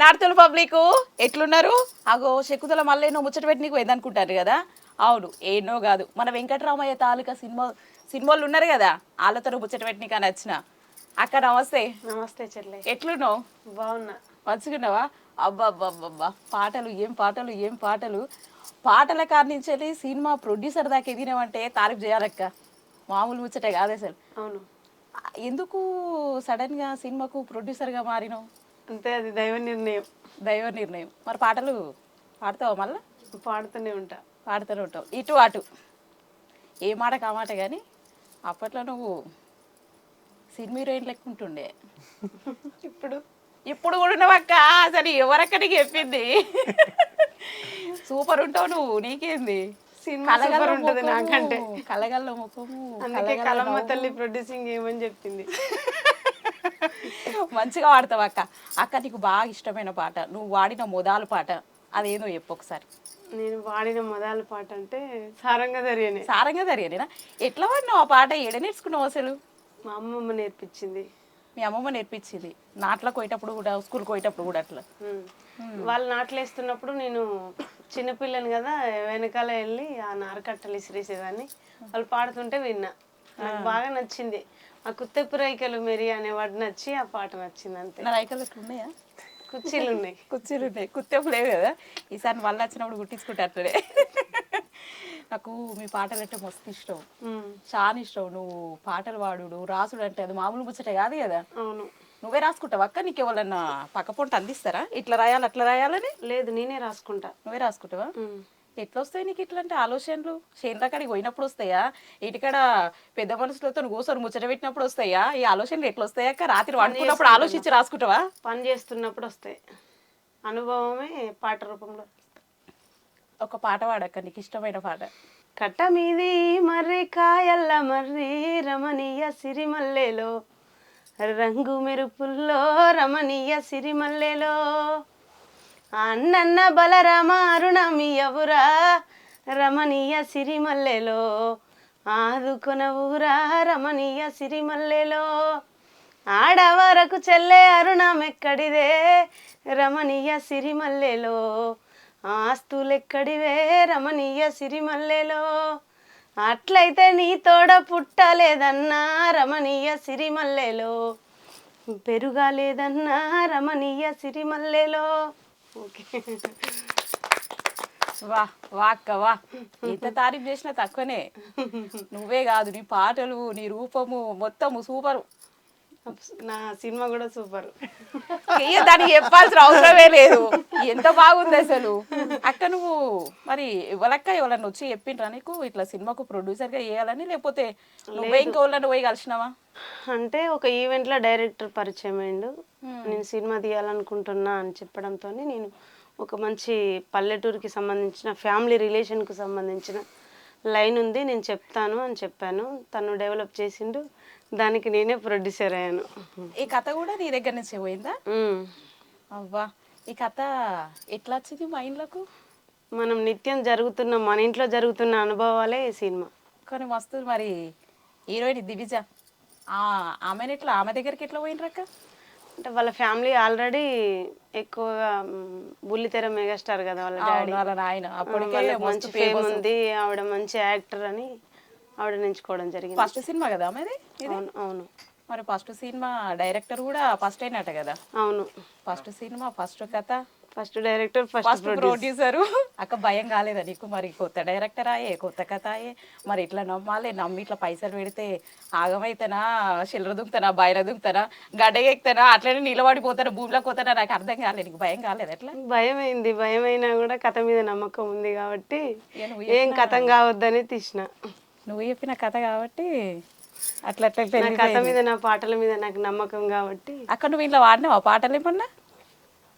నార్తల్ public ఎట్లున్నారు? అగో శకుతల మళ్ళీ నువ్వు ముచ్చట పెట్టి నీకు పోయిందనుకుంటారు కదా. అవును, ఏనో కాదు, మన వెంకటరామయ్య తాలూకా సినిమాలు ఉన్నారు కదా, వాళ్ళతో ముచ్చట పెట్టి నీకు అని వచ్చిన. అక్క నమస్తే. నమస్తే చెల్లె. ఎట్లున్నావు? బాగున్నా. మంచిగున్నావా? అబ్బా అబ్బా అబ్బా, పాటలు ఏం పాటలు ఏం పాటలు. పాటల కాడి నుంచి సినిమా ప్రొడ్యూసర్ దాకా ఎదిగినామంటే తారీఫ్ చేయాలక్క, మామూలు ముచ్చటే కాదు అసలు. అవును. ఎందుకు సడన్గా సినిమాకు ప్రొడ్యూసర్గా మారినావు? అంతే, అది దైవ నిర్ణయం. దైవ నిర్ణయం. మరి పాటలు పాడతావా? మళ్ళీ పాడుతూనే ఉంటా. పాడుతూనే ఉంటావు, ఇటు అటు ఏ మాట కామాట. కానీ అప్పట్లో నువ్వు సినిమా హీరోయిన్ లెక్క ఉంటుండే. ఇప్పుడు ఇప్పుడు కూడా ఉన్నావక్క. అసలు ఎవరక్కడికి చెప్పింది? సూపర్ ఉంటావు నువ్వు, నీకేంది? నాకంటే కలగల్ల ముఖము. అందుకే కలమ్మ తల్లి ప్రొడ్యూసింగ్ ఏమని చెప్పింది. మంచిగా పాడతావు అక్క. అక్క నీకు బాగా ఇష్టమైన పాట, నువ్వు వాడిన మొదలు పాట అదేదో చెప్పు ఒకసారి. నేను వాడిన మొదల పాట అంటే సారంగా దర్యానే. సారంగా దర్యానేనా? ఎట్లా వాడినావు ఆ పాట? ఏడ నేర్చుకున్నావు అసలు? మా అమ్మమ్మ నేర్పించింది. మీ అమ్మమ్మ నేర్పించింది? నాట్లకు పోయేటప్పుడు కూడా, స్కూల్కి పోయేటప్పుడు కూడా అట్లా? వాళ్ళు నాట్లు వేస్తున్నప్పుడు నేను చిన్నపిల్లని కదా, వెనకాల వెళ్ళి ఆ నారకట్టలు ఇసిరేసేదాన్ని. వాళ్ళు పాడుతుంటే విన్నా, నాకు బాగా నచ్చింది. ఆ కుత్తెప్పు రైకలు మెరి అనే వాడు నచ్చి ఆ పాట నచ్చింది. అంతే. నా రైకలు ఎట్లా ఉన్నాయా? కుర్చీలు ఉన్నాయి. కుర్చీలు ఉన్నాయి, కుత్తెప్పు లేవు కదా. ఈసారి మళ్ళీ వచ్చినప్పుడు గుట్టించుకుంటే అట్లనే. నాకు మీ పాటలు అంటే మస్తు ఇష్టం, చాలా ఇష్టం. నువ్వు పాటలు పాడు, రాసుడు అంటే అది మామూలు ముచ్చటే కాదు కదా. అవును. నువ్వే రాసుకుంటావు అక్క? నీకు ఎవరన్నా పక్క పొంట అందిస్తారా ఇట్లా రాయాలి అట్లా రాయాలని? లేదు, నేనే రాసుకుంటా. నువ్వే రాసుకుంటావా? ఎట్లా వస్తాయి నీకు ఇట్లాంటి ఆలోచనలు? చేనుల కాడికి పోయినప్పుడు వస్తాయా? ఇంటికాడ పెద్ద మనుషులతో కూర్చొని ముచ్చట పెట్టినప్పుడు వస్తాయా ఈ ఆలోచనలు? ఎట్లా వస్తాయా అక్క? రాత్రి వండుకున్నప్పుడు ఆలోచించి రాసుకుంటావా? పని చేస్తున్నప్పుడు వస్తాయి. అనుభవమే పాట రూపంలో. ఒక పాట పాడక్క, నీకు ఇష్టమైన పాట. కట్ట మీది మర్రి కాయల్ల మర్రి రమణీయ సిరిమల్లెలో, రంగు మెరుపుల్లో రమణీయ సిరిమల్లెలో, అన్నన్న బలరామ అరుణమియవురా రమణీయ సిరిమల్లెలో, ఆదుకొనవురా రమణీయ సిరిమల్లెలో, ఆడవరకు చెల్లె అరుణమెక్కడిదే రమణీయ సిరిమల్లెలో, ఆస్తులెక్కడివే రమణీయ సిరిమల్లెలో, అట్లయితే నీ తోడ పుట్టలేదన్నా రమణీయ సిరిమల్లెలో, పెరుగాలేదన్నా రమణీయ సిరిమల్లెలో. ఓకే. వా వా అక్క వా, ఎంత తారీఫ్ చేసినా తక్కువనే. నువ్వే కాదు, నీ పాటలు, నీ రూపము మొత్తము సూపరు. నా సినిమా కూడా సూపర్. దానికి చెప్పాల్సిన అవసరమే లేదు, ఎంత బాగుంది అసలు. అక్క నువ్వు మరి ఎవరక్క ఎవరన్నా వచ్చి చెప్పిండ్రా నీకు ఇట్లా సినిమాకు ప్రొడ్యూసర్గా చేయాలని? లేకపోతే నువ్వే ఇంకెవరన్నా పోయి కలిసినావా? అంటే ఒక ఈవెంట్లో డైరెక్టర్ పరిచయం అయిండు, నేను సినిమా తీయాలనుకుంటున్నా అని చెప్పడంతో నేను ఒక మంచి పల్లెటూరుకి సంబంధించిన ఫ్యామిలీ రిలేషన్కి సంబంధించిన లైన్ ఉంది, నేను చెప్తాను అని చెప్పాను. తను డెవలప్ చేసిండు, దానికి నేనే ప్రొడ్యూసర్ అయ్యాను. ఈ కథ కూడా నీ దగ్గర నుంచి పోయిందా? అవ్వా, ఈ కథ ఎట్లా వచ్చింది మైండ్లకు? మనం నిత్యం జరుగుతున్న, మన ఇంట్లో జరుగుతున్న అనుభవాలే ఈ సినిమా. కానీ మస్తు. మరి హీరోయిన్ దివిజ, ఆమెను ఎట్లా, ఆమె దగ్గరికి ఎట్లా పోయినరక్క? అంటే వాళ్ళ ఫ్యామిలీ ఆల్రెడీ ఎక్కువగా బుల్లితెర మెగాస్టార్ కదా వాళ్ళ డాడీ, వాళ్ళ నాయన. అప్పటికే మంచి ఫేమ్ ఉంది, ఆవిడ మంచి యాక్టర్ అని ఆవిడ ఎంచుకోవడం జరిగింది. ఫస్ట్ సినిమా కదా ఆమెది? అవును. అవును. మరి ఫస్ట్ సినిమా డైరెక్టర్ కూడా ఫస్ట్ అయినట్ట కదా? అవును. ఫస్ట్ సినిమా, ఫస్ట్ కథ, ఫస్ట్ డైరెక్టర్, ఫస్ట్ ప్రొడ్యూసరు. అక్క భయం కాలేదా నీకు? మరి కొత్త డైరెక్టర్ ఆయే, కొత్త కథ ఆయే, మరి ఇట్లా నమ్మాలి, నమ్మి ఇట్లా పైసలు పెడితే ఆగమైతేనా, చిల్లర దుంకుతానా, బయట దుంకుతానా, గడ్డగెక్తానా, అట్లనే నిలబడిపోతానా, భూమిలోకి పోతానా? నాకు అర్థం కాలేదు. నీకు భయం కాలేదు? ఎట్లా? భయం అయింది. భయం అయినా కూడా కథ మీద నమ్మకం ఉంది కాబట్టి ఏం కథం కావద్దని తీసిన. నువ్వు చెప్పిన కథ కాబట్టి అట్లా అట్లా కథ మీద, నా పాటల మీద నాకు నమ్మకం కాబట్టి. అక్కడ నువ్వు ఇంట్లో వాడినావా పాటలు? ఏమన్నా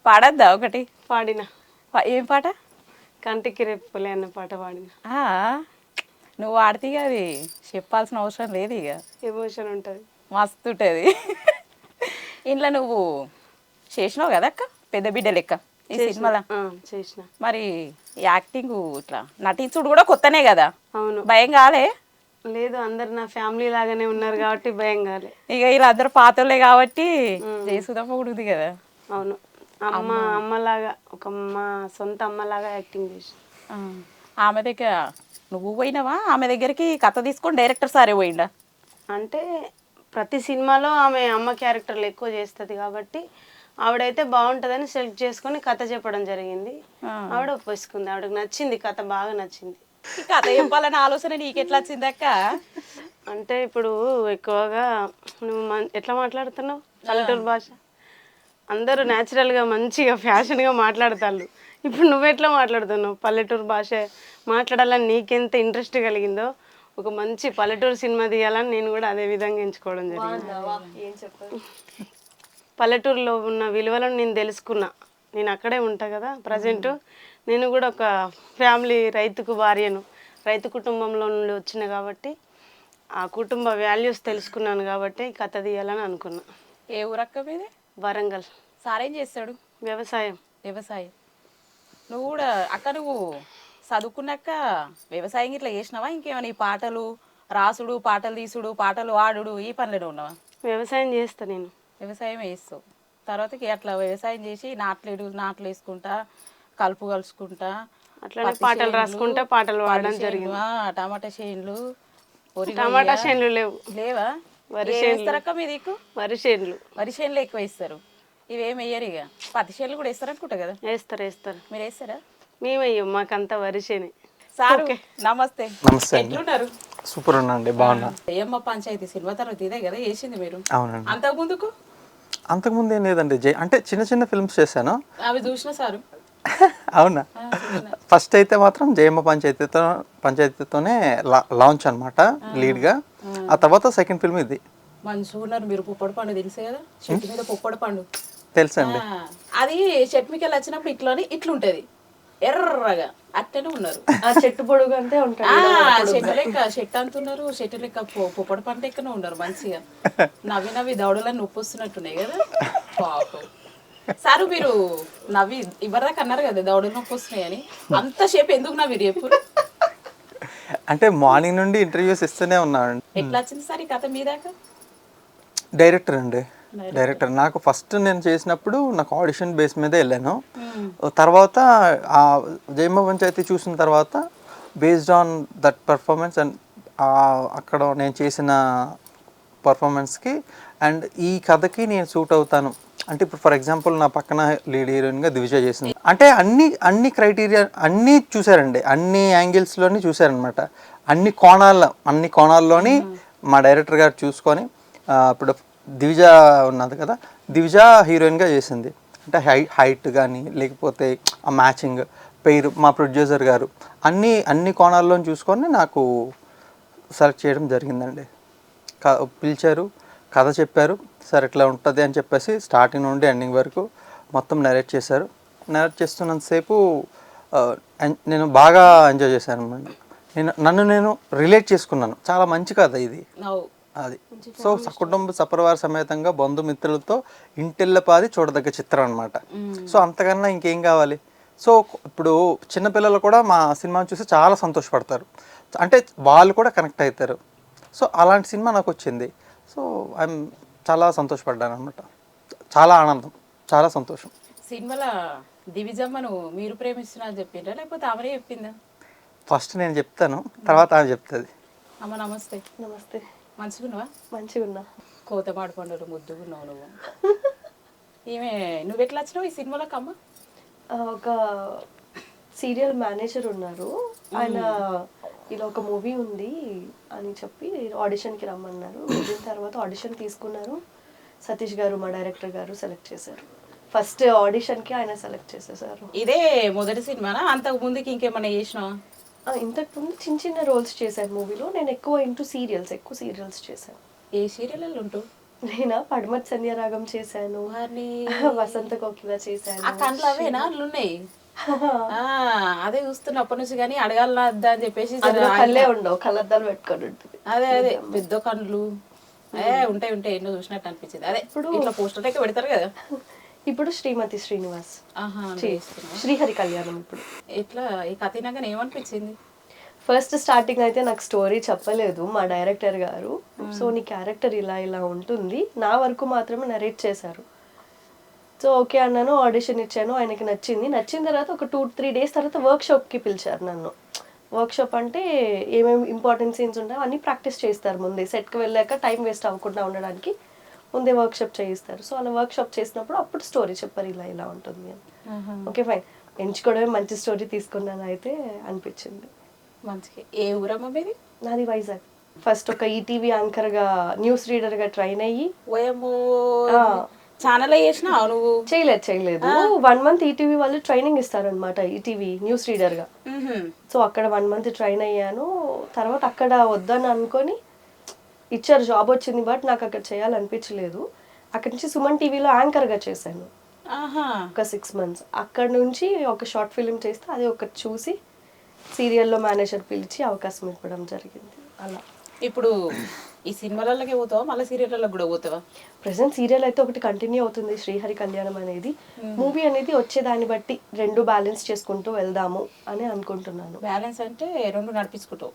పాడద్దా ఒకటి? పాడిన. ఏం పాట? కంటికి రెప్పులే అన్న పాట పాడిన. నువ్వు వాడితే అది చెప్పాల్సిన అవసరం లేదు, ఇక ఎమోషన్ ఉంటుంది, మస్తు ఉంటుంది. ఇంట్లో నువ్వు చేసినావు కదా అక్క, పెద్ద బిడ్డ లెక్క ఈ సినిమాలో చేసిన. మరి యాక్టింగ్ ఇట్లా నటించుడు కూడా కొత్తనే కదా? అవును. భయం కాలే? లేదు, అందరు నా ఫ్యామిలీ లాగానే ఉన్నారు కాబట్టి భయం కాలే. ఇక ఇలా అందరు పాతోళ్ళే కాబట్టి చేసుదమ్మ కూడా ఉంది కదా. అవును. అమ్మలాగా ఒక మా సొంత అమ్మలాగా యాక్టింగ్ చేసి. ఆ, ఆమె దగ్గర నువ్వు పోయినావా ఆమె దగ్గరికి కథ తీసుకొని డైరెక్టర్ సారే పోయిండా? అంటే ప్రతి సినిమాలో ఆమె అమ్మ క్యారెక్టర్లు ఎక్కువ చేస్తుంది కాబట్టి ఆవిడైతే బాగుంటుందని సెలెక్ట్ చేసుకొని కథ చెప్పడం జరిగింది. ఆవిడ ఒప్పేసుకుంది, ఆవిడకి నచ్చింది, కథ బాగా నచ్చింది. ఈ కథ చెప్పాలన్న ఆలోచన నీకెట్లా వచ్చింది అక్క? అంటే ఇప్పుడు ఎక్కువగా నువ్వు ఎట్లా మాట్లాడుతున్నావు పల్లెటూరు భాష, అందరూ న్యాచురల్గా మంచిగా ఫ్యాషన్గా మాట్లాడతారు. ఇప్పుడు నువ్వెట్లా మాట్లాడుతున్నావు పల్లెటూరు భాష మాట్లాడాలని నీకెంత ఇంట్రెస్ట్ కలిగిందో ఒక మంచి పల్లెటూరు సినిమా తీయాలని నేను కూడా అదే విధంగా ఎంచుకోవడం జరిగింది. పల్లెటూరులో ఉన్న విలువలను నేను తెలుసుకున్నా. నేను అక్కడే ఉంటా కదా ప్రజెంట్. నేను కూడా ఒక ఫ్యామిలీ రైతుకు భార్యను, రైతు కుటుంబంలో నుండి వచ్చిన కాబట్టి ఆ కుటుంబ వాల్యూస్ తెలుసుకున్నాను కాబట్టి ఈ కథ తీయాలని అనుకున్నా. ఏ ఊరక్క మీది? వరంగల్. సారేం చేస్తాడు? వ్యవసాయం. వ్యవసాయం. నువ్వు కూడా అక్క నువ్వు చదువుకున్నాక వ్యవసాయం ఇట్లా చేసినావా? ఇంకేమైనా ఈ పాటలు రాసుడు, పాటలు తీసుడు, పాటలు ఆడుడు ఈ పనులు ఉన్నావా? వ్యవసాయం చేస్తా నేను. వ్యవసాయం వేస్తావు, తర్వాతకి అట్లా వ్యవసాయం చేసి నాట్లు వేసుకుంటా, కలుపు కలుసుకుంటా, అట్లనే పాటలు రాసుకుంటా పాటలు పాడడం జరిగింది. టమాటా చేనులు, టమాటా చేనులు లేవా? వరి వేస్తారక్క మీ దిక్కు? వరి చేనులు. వరి చేనులు ఎక్కువ వేస్తారు, ఇవేం వేయరు. ఇక పత్తి చేనులు కూడా వేస్తారు అనుకుంటా కదా? వేస్తారు. మీరు వేస్తారా? మేమయ్యో మాకంతా వరి చేనే. సార్ నమస్తే. నమస్తే. ఎట్లున్నారు? సూపర్ ఉన్నాండి, బాగున్నా. ఏమ్మ పంచాయతీ సినిమా తర్వాత ఇదే కదా వేసింది మీరు? అవునండి. అంతకు ముందుకు అంతకుముందు ఏం లేదండి, అంటే చిన్న చిన్న ఫిల్మ్స్ చేశాను. అవి చూసిన సారు. అవునా? ఫస్ట్ అయితే మాత్రం జయమ్మ పంచాయతీతోనే లాంచ్ అనమాట లీడ్గా. ఆ తర్వాత సెకండ్ ఫిల్మ్ ఇది. మంచిగా ఉన్నారు మీరు. పుప్పడి పండు తెలుసే కదా, చెట్టు మీద పుప్పడి పండు తెలుసండి. అది చెట్టు మీకు వచ్చినప్పుడు ఇట్లుంటది ఎర్రగా, అట్టనే ఉన్నారు. ఆ చెట్టు పొడుగు అంతే ఉంటాయి. చెట్టు లెక్క చెట్టు అంటున్నారు, చెట్టు లెక్క పుప్పడి పంట లెక్కనే ఉన్నారు మంచిగా. నవ్వి దౌడలని నొప్పి వస్తున్నట్టున్నాయి కదా పాపం. సారు మీరు నవ్వి ఇవ్వదాకా అన్నారు కదా దౌడలు నొప్పి వస్తున్నాయి అని, అంతసేపు ఎందుకు నవ్విరు ఎప్పుడు? అంటే మార్నింగ్ నుండి ఇంటర్వ్యూస్ ఇస్తూనే ఉన్నాను. ఎట్లా వచ్చింది సార్ ఈ కథ మీ దాకా? డైరెక్టర్ అండి, డైరెక్టర్. నాకు ఫస్ట్ నేను చేసినప్పుడు నాకు ఆడిషన్ బేస్ మీదే వెళ్ళాను. తర్వాత ఆ జయమ్మ పంచాయతీ చూసిన తర్వాత based on that performance and అక్కడ నేను చేసిన పర్ఫార్మెన్స్కి అండ్ ఈ కథకి నేను సూట్ అవుతాను అంటే, ఇప్పుడు ఫర్ ఎగ్జాంపుల్ నా పక్కన లీడ్ హీరోయిన్గా దివిజ చేసింది అంటే అన్ని క్రైటీరియా అన్నీ చూసారండి, అన్ని యాంగిల్స్లోని చూసారనమాట. అన్ని కోణాల్లోని మా డైరెక్టర్ గారు చూసుకొని ఇప్పుడు దివిజ ఉన్నది కదా, దివిజ హీరోయిన్గా చేసింది అంటే హైట్ కానీ లేకపోతే ఆ మ్యాచింగ్ పేరు మా ప్రొడ్యూసర్ గారు అన్ని కోణాల్లో చూసుకొని నాకు సెలెక్ట్ చేయడం జరిగిందండి. పిలిచారు, కథ చెప్పారు, సార్ ఇట్లా ఉంటుంది అని చెప్పేసి స్టార్టింగ్ నుండి ఎండింగ్ వరకు మొత్తం నరేట్ చేశారు. నరేట్ చేస్తున్నంతసేపు నేను బాగా ఎంజాయ్ చేశాను అనమాట. నన్ను రిలేట్ చేసుకున్నాను. చాలా మంచి కథ ఇది అది. సో సకుటుంబ సపరివార సమేతంగా బంధుమిత్రులతో ఇంటిల్లపాది చూడదగ్గ చిత్రం అనమాట. సో అంతకన్నా ఇంకేం కావాలి? సో ఇప్పుడు చిన్నపిల్లలు కూడా మా సినిమాని చూసి చాలా సంతోషపడతారు, అంటే వాళ్ళు కూడా కనెక్ట్ అవుతారు. సో అలాంటి సినిమా నాకు వచ్చింది. సో ఐఎమ్ చాలా సంతోషపడ్డాను అనమాట. చాలా ఆనందం, చాలా సంతోషం. సినిమాలో దివిజమ్మను మీరు ప్రేమిస్తున్నా చెప్పిండ్రా లేకపోతే ఆమెనే చెప్పిందా? ఫస్ట్ నేను చెప్తాను, తర్వాత ఆమె చెప్తుంది. అమ్మ నమస్తే. నమస్తే. మంచిగున్నావా? మంచిగున్నా. కోతమాడు పండుగ ముద్దుగున్నావు నువ్వు. ఈమె నువ్వు ఎట్లా వచ్చినావు ఈ సినిమాలోకి అమ్మ? ఒక సీరియల్ మేనేజర్ ఉన్నారు, ఆయన ఇలా ఒక మూవీ ఉంది అని చెప్పి ఆడిషన్కి రమ్మన్నారు. వెళ్ళిన తర్వాత ఆడిషన్ తీసుకున్నారు. సతీష్ గారు మా డైరెక్టర్ గారు సెలెక్ట్ చేశారు. ఫస్ట్ ఆడిషన్కి ఆయన సెలెక్ట్ చేసేసారు. ఇదే మొదటి సినిమానా? అంతకు ముందుకి ఇంకేమన్నా చేసినావా? ఇంతకు ముందు చిన్న చిన్న రోల్స్ చేశాను మూవీలో. నేను ఎక్కువ ఎక్కువ సీరియల్స్ చేశాను. ఏ సీరియల్ ఉంటావు? నేనా పడమటి సంధ్యారాగం చేశాను, వసంత కోకిల చేశాను. ఆ కండ్లు అవేనా ఉన్నాయి? అదే చూస్తున్నా అప్పటి నుంచి, కానీ అడగాలద్దా అని చెప్పేసి కళ్ళే ఉండవు, కళ్ళద్దాలు పెట్టుకొని ఉంటుంది. అదే పెద్ద కండ్లు ఉంటాయి ఎన్నో చూసినట్టు అనిపించింది. అదే ఇప్పుడు ఇట్లా పోస్టర్ లెక్క పెడతారు కదా. ఇప్పుడు శ్రీమతి శ్రీనివాస్, శ్రీహరి కళ్యాణం. ఇప్పుడు ఎట్లా ఈ కథ వినాక ఏమనిపించింది? ఫస్ట్ స్టార్టింగ్ అయితే నాకు స్టోరీ చెప్పలేదు మా డైరెక్టర్ గారు. సో నీ క్యారెక్టర్ ఇలా ఉంటుంది, నా వరకు మాత్రమే నరేట్ చేశారు. సో ఓకే అన్నాను, ఆడిషన్ ఇచ్చాను, ఆయనకి నచ్చింది. నచ్చిన తర్వాత ఒక 2-3 డేస్ తర్వాత వర్క్షాప్కి పిలిచారు నన్ను. వర్క్షాప్ అంటే ఏమేమి ఇంపార్టెంట్ సీన్స్ ఉంటాయో అన్నీ ప్రాక్టీస్ చేస్తారు ముందే. సెట్కి వెళ్ళాక టైం వేస్ట్ అవ్వకుండా ఉండడానికి ముందే వర్క్షాప్ చేయిస్తారు. సో అలా వర్క్షాప్ చేసినప్పుడు అప్పుడు స్టోరీ చెప్పారు, ఇలా ఇలా ఉంటుంది అని. ఓకే ఫైన్, ఎంచుకోవడమే మంచి స్టోరీ తీసుకున్నాను అయితే అనిపించింది. మంచిగా. ఏ ఊరమ్మ మీది? నాది వైజాగ్. ఫస్ట్ ఒక ఈటీవీ యాంకర్గా, న్యూస్ రీడర్గా ట్రైన్ అయ్యి ఓయమ్మో, ఛానల్ చేసినావు నువ్వు? చేయలేదు 1 మంత్ ఈటీవీ వాళ్ళు ట్రైనింగ్ ఇస్తారనమాట, ఈటీవీ న్యూస్ రీడర్గా. సో అక్కడ 1 మంత్ ట్రైన్ అయ్యాను. తర్వాత అక్కడ వద్దని అనుకొని ఇచ్చారు, జాబ్ వచ్చింది, బట్ నాకు అక్కడ చేయాలనిపించలేదు. అక్కడ నుంచి సుమన్ టీవీలో యాంకర్గా చేశాను ఒక 6 మంత్స్. అక్కడ నుంచి ఒక షార్ట్ ఫిలిం చేస్తే అది ఒకటి చూసి సీరియల్లో మేనేజర్ పిలిచి అవకాశం ఇవ్వడం జరిగింది. అలా ఇప్పుడు ఈ సినిమాలకి పోతావా, మళ్ళీ సీరియళ్ళకి కూడా పోతావా? ప్రెసెంట్ సీరియల్ అయితే ఒకటి కంటిన్యూ అవుతుంది, శ్రీహరి కళ్యాణం అనేది. మూవీ అనేది వచ్చేదాన్ని బట్టి 2 బ్యాలెన్స్ చేసుకుంటూ వెళ్దాము అని అనుకుంటున్నాను. బ్యాలెన్స్ అంటే 2 నడిపించుకుంటావు?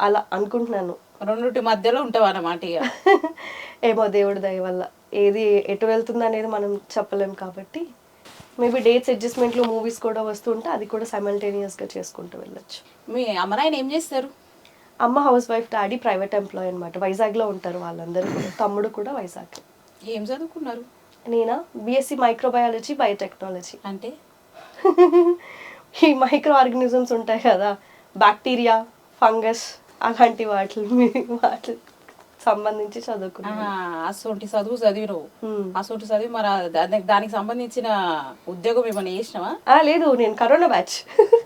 అలా అనుకుంటున్నాను. 2 మధ్యలో ఉంటావు అన్నమాట ఇక. ఏమో దేవుడి దయ వల్ల ఏది ఎటు వెళ్తుంది అనేది మనం చెప్పలేం కాబట్టి మేబీ డేట్స్ అడ్జస్ట్మెంట్లో మూవీస్ కూడా వస్తుంటే అది కూడా సైమల్టేనియస్గా చేసుకుంటూ వెళ్ళొచ్చు. మీ అమ్మనాయన ఏం చేస్తారు? అమ్మ housewife, daddy private employee అనమాట. వైజాగ్లో ఉంటారు వాళ్ళందరూ కూడా. తమ్ముడు కూడా వైజాగ్. ఏం చదువుకున్నారు? నేనా బీఎస్సీ మైక్రోబయాలజీ బయోటెక్నాలజీ. అంటే ఈ మైక్రో ఆర్గానిజమ్స్ ఉంటాయి కదా, బ్యాక్టీరియా, ఫంగస్, అలాంటి వాటి సంబంధించి చదువుకున్నాను. అసొంటి చదువు చదివినవు. అసొంటి చదివి మరి దానికి సంబంధించిన ఉద్యోగం ఏమైనా చేసినావా? లేదు, నేను కరోనా బ్యాచ్.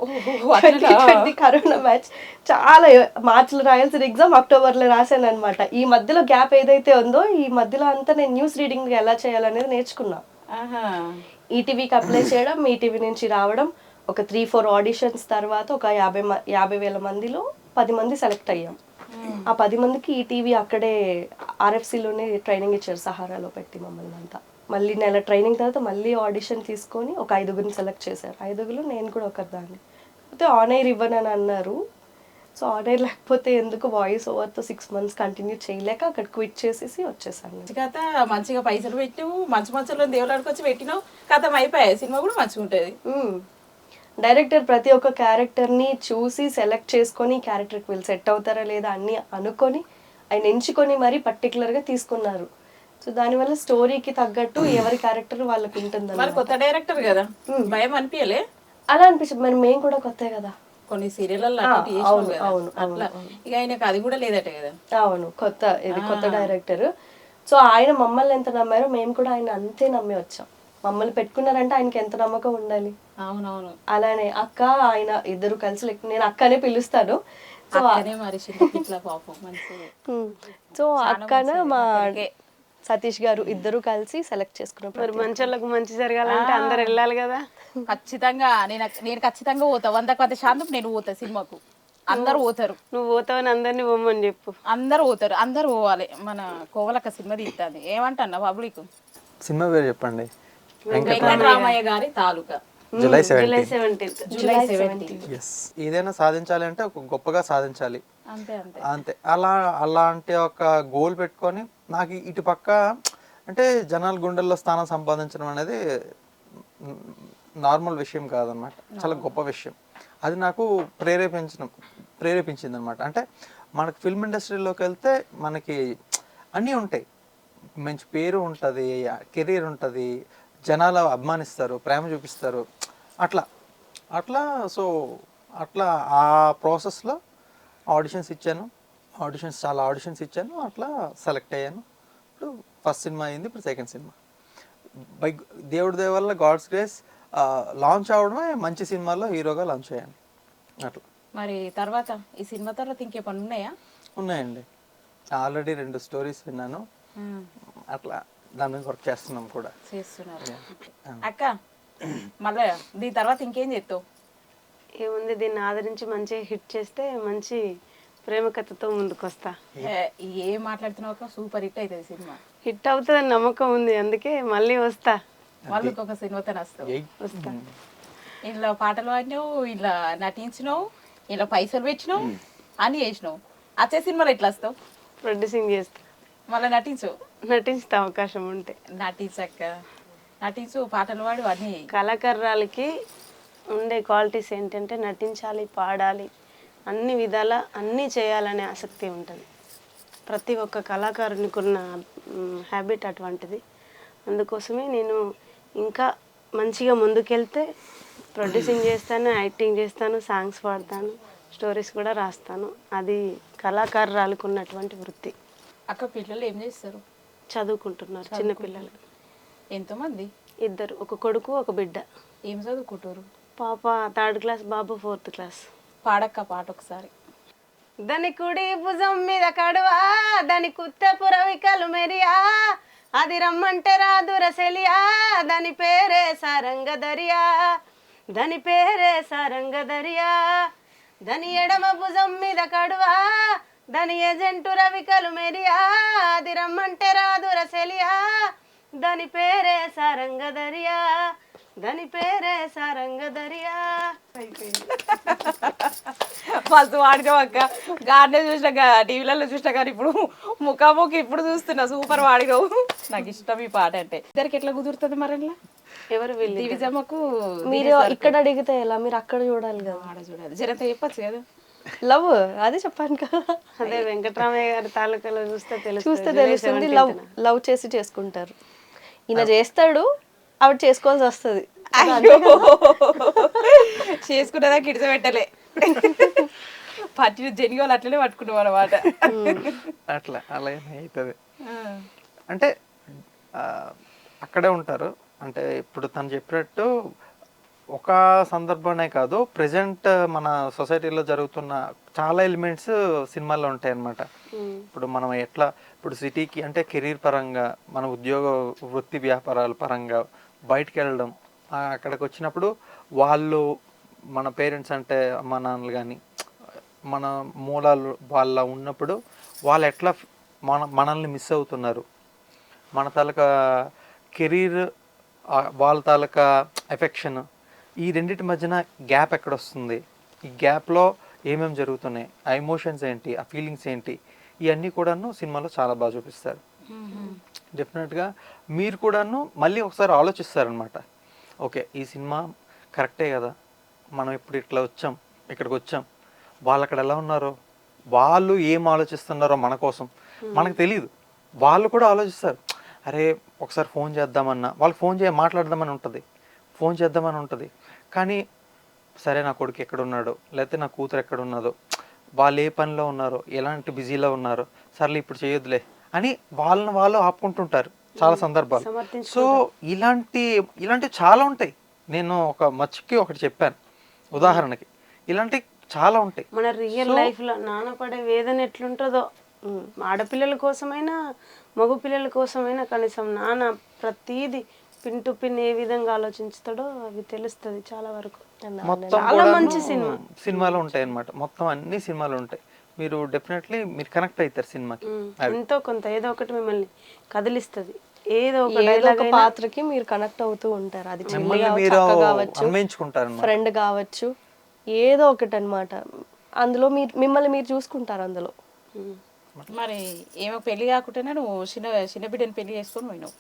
2020 corona batch. చాలా మార్చిలో రాయాల్సిన ఎగ్జామ్ అక్టోబర్లో రాశాను అనమాట. ఈ మధ్యలో గ్యాప్ ఏదైతే ఉందో ఈ మధ్యలో అంతా నేను న్యూస్ రీడింగ్ ఎలా చేయాలనేది నేర్చుకున్నా. ఈటీవీకి అప్లై చేయడం, ఈటీవీ నుంచి రావడం, ఒక 3-4 ఆడిషన్స్ తర్వాత ఒక 50,000 మందిలో 10 మంది సెలెక్ట్ అయ్యాం. ఆ 10 మందికి ఈటీవీ అక్కడే ఆర్ఎఫ్సిలోనే ట్రైనింగ్ ఇచ్చారు, సహారాలో పెట్టి మమ్మల్ని అంతా. మళ్ళీ నెల ట్రైనింగ్ తర్వాత మళ్ళీ ఆడిషన్ తీసుకొని ఒక 5గురిని సెలెక్ట్ చేశారు. 5గురిలో నేను కూడా ఒకదాన్ని. అయితే ఆన్ ఎయిర్ ఇవ్వనని అన్నారు. సో ఆన్ ఎయిర్ లేకపోతే ఎందుకు, వాయిస్ ఓవర్తో 6 మంత్స్ కంటిన్యూ చేయలేక అక్కడ క్విట్ చేసేసి వచ్చేసాను. కథ మంచిగా పైసలు పెట్టినావు, మంచి మంచిలో దేవుళ్ళకి వచ్చి పెట్టినావు, కథ అయిపోయాయి. సినిమా కూడా మంచిగా ఉంటుంది. డైరెక్టర్ ప్రతి ఒక్క క్యారెక్టర్ని చూసి సెలెక్ట్ చేసుకొని క్యారెక్టర్కి వీళ్ళు సెట్ అవుతారా లేదా అన్ని అనుకొని ఆయన ఎంచుకొని మరీ పర్టికులర్గా తీసుకున్నారు. సో దానివల్ల స్టోరీకి తగ్గట్టు ఎవరి క్యారెక్టర్ వాళ్ళకి ఉంటుంది. మరి కొత్త డైరెక్టర్ కదా, భయం అనిపించలే? అలా అనిపించింది, మరి మేము కూడా కొత్త కదా, కొన్ని సీరియల్ అట్లా. ఇక ఆయనకు అది కూడా లేదట కదా. అవును, కొత్త డైరెక్టర్. సో ఆయన మమ్మల్ని ఎంత నమ్మారో మేము కూడా ఆయన అంతే నమ్మి వచ్చాం. మమ్మల్ని పెట్టుకున్నారంటే ఆయనకి ఎంత నమ్మకం ఉండాలి. అవునవును. అలానే అక్క, ఆయన ఇద్దరు కలిసి, నేను అక్కనే పిలుస్తాను. సో అక్కన మా సతీష్ గారు ఇద్దరు కలిసి సెలెక్ట్ చేసుకున్నారు. మరి మంచోళ్ళకు మంచి జరగాలంటే అందరు వెళ్ళాలి కదా. ఖచ్చితంగా నేను ఖచ్చితంగా పోతా, 100% నేను పోతా సినిమాకు. అందరు పోతారు. నువ్వు పోతావని అందరినీ పోమని చెప్పు. అందరు పోతారు, అందరు పోవాలి. మన కోవలక్క సినిమా తీస్తుంది. ఏమంటా పబ్లిక్? సినిమా పేరు చెప్పండి. వెంకటరామయ్య గారి తాలూకా, జూలై 17th. ఏదైనా సాధించాలి అంటే ఒక గొప్పగా సాధించాలి, అంతే అంతే అంతే. అలాంటి ఒక గోల్ పెట్టుకొని నాకు ఇటు పక్క అంటే జనాల గుండెల్లో స్థానం సంపాదించడం అనేది నార్మల్ విషయం కాదనమాట, చాలా గొప్ప విషయం. అది నాకు ప్రేరేపించింది అనమాట. అంటే మనకు ఫిల్మ్ ఇండస్ట్రీలోకి వెళ్తే మనకి అన్నీ ఉంటాయి, మంచి పేరు ఉంటుంది, కెరీర్ ఉంటుంది, జనాలు అభిమానిస్తారు, ప్రేమ చూపిస్తారు, అట్లా. సో అట్లా ఆ ప్రాసెస్లో చాలా ఆడిషన్స్ ఇచ్చాను, అట్లా సెలెక్ట్ అయ్యాను. ఇప్పుడు ఫస్ట్ సినిమా అయింది, ఇప్పుడు సెకండ్ సినిమా. బై దేవుడి దయ వల్ల, గాడ్స్ గ్రేస్, లాంచ్ అవడమే మంచి సినిమాల్లో హీరోగా లాంచ్ అయ్యాను అట్లా. మరి తర్వాత ఈ సినిమా తర్వాత ఇంకే పనులు ఉన్నాయా? ఉన్నాయండి, ఆల్రెడీ 2 స్టోరీస్ విన్నాను, అట్లా దాని మీద వర్క్ చేస్తున్నాం కూడా. చేస్తున్నారు. అక్క మళ్ళీ దీని తర్వాత ఇంకేం చేస్తావు? ఏముంది, దీన్ని ఆదరించి మంచిగా హిట్ చేస్తే మంచి ప్రేమ కథతో ముందుకు వస్తా. ఏం మాట్లాడుతున్నావు? సూపర్ హిట్ అవుతుంది సినిమా. హిట్ అవుతుందని నమ్మకం ఉంది, అందుకే మళ్ళీ వస్తా. వాళ్ళు ఒక సినిమాతో వస్తా. ఇలా పాటలు పాడినావు, ఇలా నటించినావు, ఇలా పైసలు పెట్టినావు, అని చేసినావు. వచ్చే సినిమాలో ఎట్లా వస్తావు? ప్రొడ్యూసింగ్ చేస్తా, మళ్ళీ నటించు. నటించే అవకాశం ఉంటే నటించక్క. నటించు, పాటలు పాడు, అన్నీ చెయ్యి. కళాకారులకి ఉండే క్వాలిటీస్ ఏంటంటే నటించాలి, పాడాలి, అన్ని విధాల అన్నీ చేయాలనే ఆసక్తి ఉంటుంది. ప్రతి ఒక్క కళాకారునికి ఉన్న హ్యాబిట్ అటువంటిది. అందుకోసమే నేను ఇంకా మంచిగా ముందుకెళ్తే ప్రొడ్యూసింగ్ చేస్తాను, యాక్టింగ్ చేస్తాను, సాంగ్స్ పాడతాను, స్టోరీస్ కూడా రాస్తాను. అది కళాకారురాలకు ఉన్నటువంటి వృత్తి. అక్క పిల్లలు ఏం చేస్తారు? చదువుకుంటున్నారు చిన్నపిల్లలు. ఎంతమంది? 2, ఒక కొడుకు ఒక బిడ్డ. ఏం చదువుకుంటారు? పాప 3rd క్లాస్, బాబు 4th క్లాస్. పాడక్క పాట ఒకసారి. దాని కుడి భుజం మీద కడువా, దాని కుత్తెపుర వికలు మెరియా, అది రమ్మంటే రాదుర సెలియా, దాని పేరే సారంగదరియా, దాని పేరే సారంగదరియా. దాని ఎడమ భుజం మీద కడువా, దాని ఏజెంటు రవికలు మెరియా, అది రమ్మంటే రాదుర సెలియా, దాని పేరే సారంగదరియా, దాని పేరే సారంగదరియా. ఫస్ట్ వాడినావు అక్క. గానే చూసినాక టీవీలలో చూసినా కానీ ఇప్పుడు ముఖాముఖి ఇప్పుడు చూస్తున్నా. సూపర్ వాడినావు. నాకు ఇష్టం ఈ పాట అంటే. ఇద్దరికి ఎట్లా కుదురుతుంది మరి అట్లా? ఎవరు వీళ్ళు? దివిజమ్మకు మీరు ఇక్కడ అడిగితే ఎలా, మీరు అక్కడ చూడాలి కదా. ఆడ చూడాలి. జరంత చెప్పచ్చు కదా. లవ్ అదే చెప్పాను కదా. అదే వెంకటరామయ్య గారి తాలూకాలో చూస్తే చూస్తే తెలుస్తుంది. లవ్ చేసి చేసుకుంటారు. ఈయన చేస్తాడు, ఆవిడ చేసుకోవాల్సి వస్తుంది. చేసుకున్నదా కిడిస పెట్టలే. పట్టిన జనిగోలు అట్లనే పట్టుకున్నాం అన్నమాట. అట్లా అలా అవుతుంది. అంటే అక్కడే ఉంటారు. అంటే ఇప్పుడు తను చెప్పినట్టు ఒక సందర్భమే కాదు, ప్రజెంట్ మన సొసైటీలో జరుగుతున్న చాలా ఎలిమెంట్స్ సినిమాల్లో ఉంటాయి అన్నమాట. ఇప్పుడు మనం ఎట్లా ఇప్పుడు సిటీకి అంటే కెరీర్ పరంగా, మన ఉద్యోగ వృత్తి వ్యాపారాల పరంగా బయటికి వెళ్ళడం, అక్కడికి వచ్చినప్పుడు వాళ్ళు మన పేరెంట్స్ అంటే అమ్మ నాన్నలు కానీ మన మూలాలు వాళ్ళ ఉన్నప్పుడు వాళ్ళు ఎట్లా మనల్ని మిస్ అవుతున్నారు, మన తాలూకా కెరీర్ వాళ్ళ తాలూకా ఎఫెక్షన్, ఈ రెండింటి మధ్యన గ్యాప్ ఎక్కడ వస్తుంది, ఈ గ్యాప్లో ఏమేమి జరుగుతున్నాయి, ఆ ఎమోషన్స్ ఏంటి, ఆ ఫీలింగ్స్ ఏంటి, ఇవన్నీ కూడాను సినిమాలో చాలా బాగా చూపిస్తారు. డెఫినెట్గా మీరు కూడాను మళ్ళీ ఒకసారి ఆలోచిస్తారనమాట. ఓకే ఈ సినిమా కరెక్టే కదా, మనం ఇప్పుడు ఇట్లా వచ్చాం, ఇక్కడికి వచ్చాం, వాళ్ళు అక్కడ ఎలా ఉన్నారో, వాళ్ళు ఏం ఆలోచిస్తున్నారో మన కోసం మనకు తెలియదు, వాళ్ళు కూడా ఆలోచిస్తారు. అరే ఒకసారి ఫోన్ చేద్దామన్నా, వాళ్ళు మాట్లాడదామని ఉంటుంది, ఫోన్ చేద్దామని ఉంటుంది, కానీ సరే నా కొడుకు ఎక్కడున్నాడో, లేకపోతే నా కూతురు ఎక్కడున్నదో, వాళ్ళు ఏ పనిలో ఉన్నారో, ఎలాంటి బిజీలో ఉన్నారో, సర్లే ఇప్పుడు చేయొద్దులే అని వాళ్ళు ఆపుకుంటుంటారు చాలా సందర్భాలు. సో ఇలాంటివి చాలా ఉంటాయి. నేను ఒకటి చెప్పాను ఉదాహరణకి, ఇలాంటి చాలా ఉంటాయి. మన రియల్ లైఫ్లో నాన్న పడే వేదన ఎట్లుంటుందో, ఆడపిల్లల కోసమైనా మగ పిల్లల కోసమైనా కనీసం నాన్న ప్రతిదీ పిన్ టు పిన్ ఏ విధంగా ఆలోచించుతాడో అవి తెలుస్తుంది చాలా వరకు. మొత్తం చాలా మంచి సినిమాలు ఉంటాయి అన్నమాట. మొత్తం అన్ని సినిమాలు ఉంటాయి. మీరు డెఫినెట్లీ మీరు కనెక్ట్ అవుతారు సినిమాకి. ఎంతో కొంత ఏదో ఒకటి మిమ్మల్ని కదిలిస్తుంది. ఏదో ఒక పాత్రకి మీరు కనెక్ట్ అవుతూ ఉంటారు. అది కావచ్చు, ఫ్రెండ్ కావచ్చు, ఏదో ఒకటి అన్నమాట. అందులో మిమ్మల్ని మీరు చూసుకుంటారు అందులో. మరి ఏమో పెళ్లి కాకుండానే నువ్వు చిన్న బిడ్డని పెళ్లి చేసుకొని పోయినావు?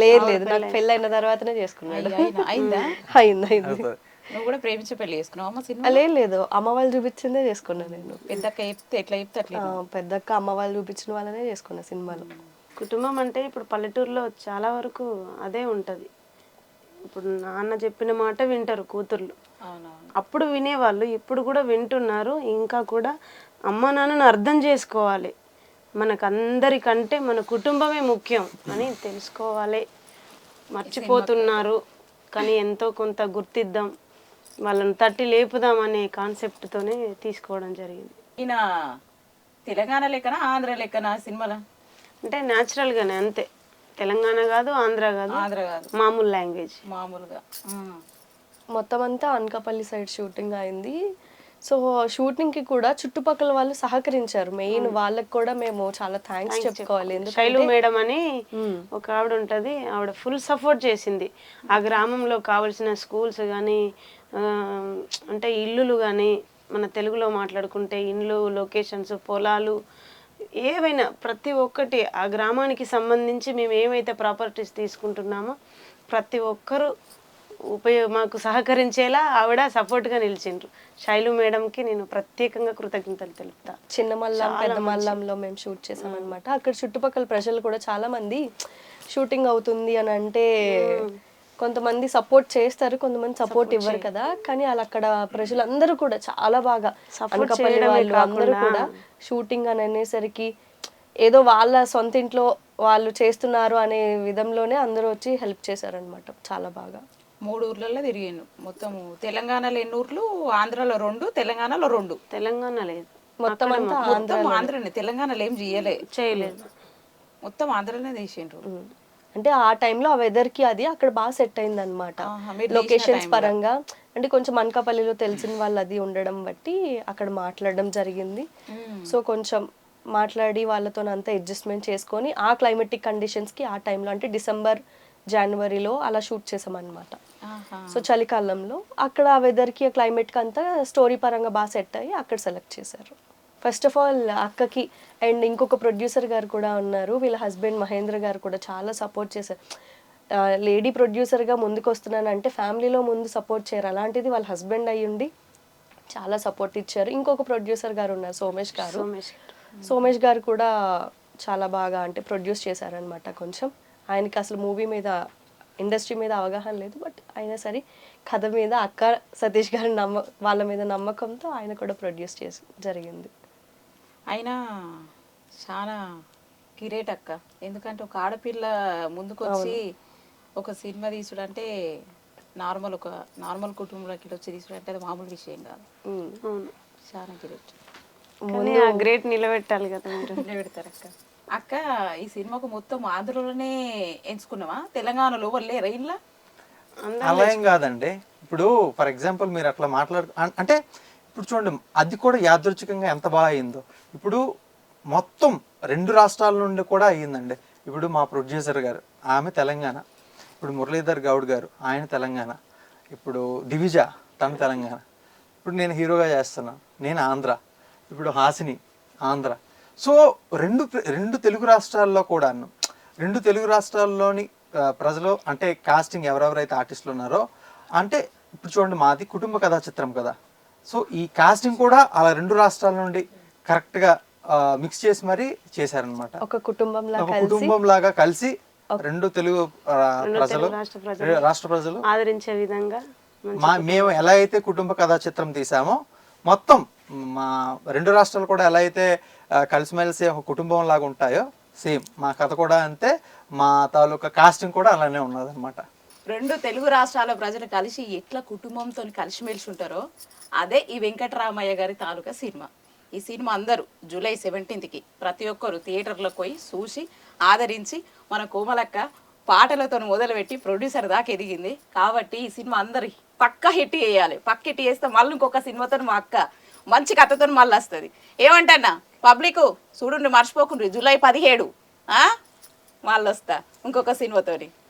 లేదు, నాకు పెళ్ళి అయిన తర్వాతనే చేసుకున్నాడు. అయిందా? అయింది. నువ్వు కూడా ప్రేమించి పెళ్లి చేసుకున్నావు అమ్మ? సినిమా లేదు, అమ్మ వాళ్ళు చూపించిందే చేసుకున్నాను నేను. పెద్దక్క చెప్తే ఎట్లా చెప్తే అట్లా. పెద్దక్క అమ్మ వాళ్ళు చూపించిన వాళ్ళనే చేసుకున్నా సినిమాలో. కుటుంబం అంటే ఇప్పుడు పల్లెటూరులో చాలా వరకు అదే ఉంటుంది. ఇప్పుడు నాన్న చెప్పిన మాట వింటారు కూతుర్లు. అప్పుడు వినేవాళ్ళు, ఇప్పుడు కూడా వింటున్నారు. ఇంకా కూడా అమ్మ నాన్నను అర్థం చేసుకోవాలి. మనకు అందరికంటే మన కుటుంబమే ముఖ్యం అని తెలుసుకోవాలి. మర్చిపోతున్నారు, కానీ ఎంతో కొంత గుర్తిద్దాం, వాళ్ళని తట్టి లేపుదాం అనే కాన్సెప్ట్తోనే తీసుకోవడం జరిగింది. ఈయన తెలంగాణ లెక్కనా ఆంధ్ర లెక్కనా సినిమాలో? అంటే న్యాచురల్గానే అంతే. తెలంగాణ కాదు, ఆంధ్ర కాదు, మామూలు లాంగ్వేజ్ మామూలుగా. మొత్తం అంతా అనకాపల్లి సైడ్ షూటింగ్ అయింది. సో షూటింగ్కి కూడా చుట్టుపక్కల వాళ్ళు సహకరించారు. మెయిన్ వాళ్ళకి కూడా మేము చాలా థ్యాంక్స్ చెప్పుకోవాలి. శైలు మేడం అని ఒక ఆవిడ ఉంటుంది, ఆవిడ ఫుల్ సపోర్ట్ చేసింది. ఆ గ్రామంలో కావాల్సిన స్కూల్స్ కానీ, అంటే ఇల్లులు కానీ, మన తెలుగులో మాట్లాడుకుంటే ఇండ్లు, లొకేషన్స్, పొలాలు, ఏవైనా ప్రతి ఒక్కటి ఆ గ్రామానికి సంబంధించి మేము ఏమైతే ప్రాపర్టీస్ తీసుకుంటున్నామో ప్రతి ఒక్కరూ మాకు సహకరించేలా ఆవిడ సపోర్ట్గా నిలిచిండ్రు. శైలు మేడంకి నేను ప్రత్యేకంగా కృతజ్ఞతలు తెలుపుతా. చిన్న మల్లం పెద్ద మల్లంలో మేము షూట్ చేసాం అనమాట. అక్కడ చుట్టుపక్కల ప్రజలు కూడా చాలా మంది షూటింగ్ అవుతుంది అని అంటే కొంతమంది సపోర్ట్ చేస్తారు, కొంతమంది సపోర్ట్ ఇవ్వరు కదా. కానీ అలా అక్కడ ప్రజలందరూ కూడా చాలా బాగా అనకాపల్లి వాళ్ళు అందరూ కూడా షూటింగ్ అని అనేసరికి ఏదో వాళ్ళ సొంత ఇంట్లో వాళ్ళు చేస్తున్నారు అనే విధంలోనే అందరూ వచ్చి హెల్ప్ చేశారనమాట. చాలా బాగా 3 ఊర్లలో తిరిగాను. మొత్తం తెలంగాణలో 8 ఊర్లు, ఆంధ్రాలో 2, తెలంగాణలో 2. తెలంగాణ లేదు, మొత్తం అంతా మొత్తం ఆంధ్రనే, తెలంగాణలో ఏం చేయలేదు, మొత్తం ఆంధ్రలోనే తీసిండ్రు. అంటే ఆ టైంలో ఆ వెదర్ కి అది అక్కడ బాగా సెట్ అయింది అనమాట. లొకేషన్స్ పరంగా అంటే కొంచెం అనకాపల్లిలో తెలిసిన వాళ్ళు అది ఉండడం బట్టి అక్కడ మాట్లాడడం జరిగింది. సో కొంచెం మాట్లాడి వాళ్ళతో అంతా అడ్జస్ట్మెంట్ చేసుకొని ఆ క్లైమేటిక్ కండిషన్స్ కి ఆ టైంలో అంటే డిసెంబర్ జనవరిలో అలా షూట్ చేసాం అనమాట. సో చలికాలంలో అక్కడ ఆ వెదర్కి ఆ క్లైమేట్కి అంతా స్టోరీ పరంగా బాగా సెట్ అయ్యి అక్కడ సెలెక్ట్ చేశారు. ఫస్ట్ ఆఫ్ ఆల్ అక్కకి అండ్ ఇంకొక ప్రొడ్యూసర్ గారు కూడా ఉన్నారు, వీళ్ళ హస్బెండ్ మహేంద్ర గారు కూడా చాలా సపోర్ట్ చేశారు. లేడీ ప్రొడ్యూసర్గా ముందుకు వస్తున్నానంటే ఫ్యామిలీలో ముందు సపోర్ట్ చేయరు, అలాంటిది వాళ్ళ హస్బెండ్ అయ్యుండి చాలా సపోర్ట్ ఇచ్చారు. ఇంకొక ప్రొడ్యూసర్ గారు ఉన్నారు సోమేష్ గారు. సోమేష్ గారు కూడా చాలా బాగా అంటే ప్రొడ్యూస్ చేశారనమాట. కొంచెం ఆయనకి అసలు మూవీ మీద ఇండస్ట్రీ మీద అవగాహన లేదు, బట్ అయినా సరే కథ మీద అక్క సతీష్ గారి వాళ్ళ మీద నమ్మకంతో ఆయన కూడా ప్రొడ్యూస్ చేసి జరిగింది. అయినా చాలా కిరేట్ అక్క, ఎందుకంటే ఒక ఆడపిల్ల ముందుకొచ్చి ఒక సినిమా తీసుడు అంటే ఒక నార్మల్ కుటుంబంలోకి వచ్చి తీసుడు అంటే అది మామూలు విషయం కాదు. చాలా కిరేట్. గ్రేట్ నిలబెట్టాలి కదా మీరు. నిలబెడతారు అక్క. అక్క ఈ సినిమాకు మొత్తం ఆంధ్రలోనే ఎంచుకున్నావా, తెలంగాణలో లేరా ఇలా? అలా ఏం కాదండి. ఇప్పుడు ఫర్ ఎగ్జాంపుల్ మీరు అట్లా అంటే ఇప్పుడు చూడండి, అది కూడా యాదృచ్ఛికంగా ఎంత బాగా అయిందో. ఇప్పుడు మొత్తం 2 రాష్ట్రాల నుండి కూడా అయ్యిందండి. ఇప్పుడు మా ప్రొడ్యూసర్ గారు ఆమె తెలంగాణ, ఇప్పుడు మురళీధర్ గౌడ్ గారు ఆయన తెలంగాణ, ఇప్పుడు దివిజ తన తెలంగాణ, ఇప్పుడు నేను హీరోగా చేస్తున్నాను నేను ఆంధ్ర, ఇప్పుడు హాసిని ఆంధ్ర. సో రెండు తెలుగు రాష్ట్రాల్లో కూడాను 2 తెలుగు రాష్ట్రాల్లోని ప్రజలు అంటే కాస్టింగ్ ఎవరెవరైతే ఆర్టిస్టులు ఉన్నారో అంటే ఇప్పుడు చూడండి మాది కుటుంబ కథా చిత్రం కదా. సో ఈ కాస్టింగ్ కూడా అలా 2 రాష్ట్రాల నుండి కరెక్ట్గా మిక్స్ చేసి మరీ చేశారనమాట. ఒక కుటుంబం లాగా కలిసి 2 తెలుగు రాష్ట్ర ప్రజలు ఆదరించే విధంగా మేము ఎలా అయితే కుటుంబ కథా చిత్రం తీసామో మొత్తం మా 2 రాష్ట్రాలు కూడా ఎలా అయితే కలిసిమెలిసి ఒక కుటుంబం లాగా ఉంటాయో సేమ్ మా కథ కూడా అంతే, మా తాలూకా కాస్టింగ్ కూడా అలానే ఉన్నదన్నమాట. 2 తెలుగు రాష్ట్రాల ప్రజలు కలిసి ఎట్లా కుటుంబంతో కలిసిమెలిసి ఉంటారో అదే ఈ వెంకటరామయ్య గారి తాలూకా సినిమా. ఈ సినిమా అందరూ జూలై 17కి ప్రతి ఒక్కరు థియేటర్లకు పోయి చూసి ఆదరించి మన కోమలక్క పాటలతో మొదలుపెట్టి ప్రొడ్యూసర్ దాకా ఎదిగింది. కాబట్టి ఈ సినిమా అందరు పక్కా హిట్ చేయాలి. పక్క హిట్ చేస్తే మళ్ళీ ఇంకొక సినిమాతో మా అక్క మంచి కథతో మళ్ళీ వస్తుంది. ఏమంటన్నా పబ్లిక్ చూడండి, మర్చిపోకుండ్రి జూలై 17 మళ్ళీ వస్తా ఇంకొక సినిమాతోని.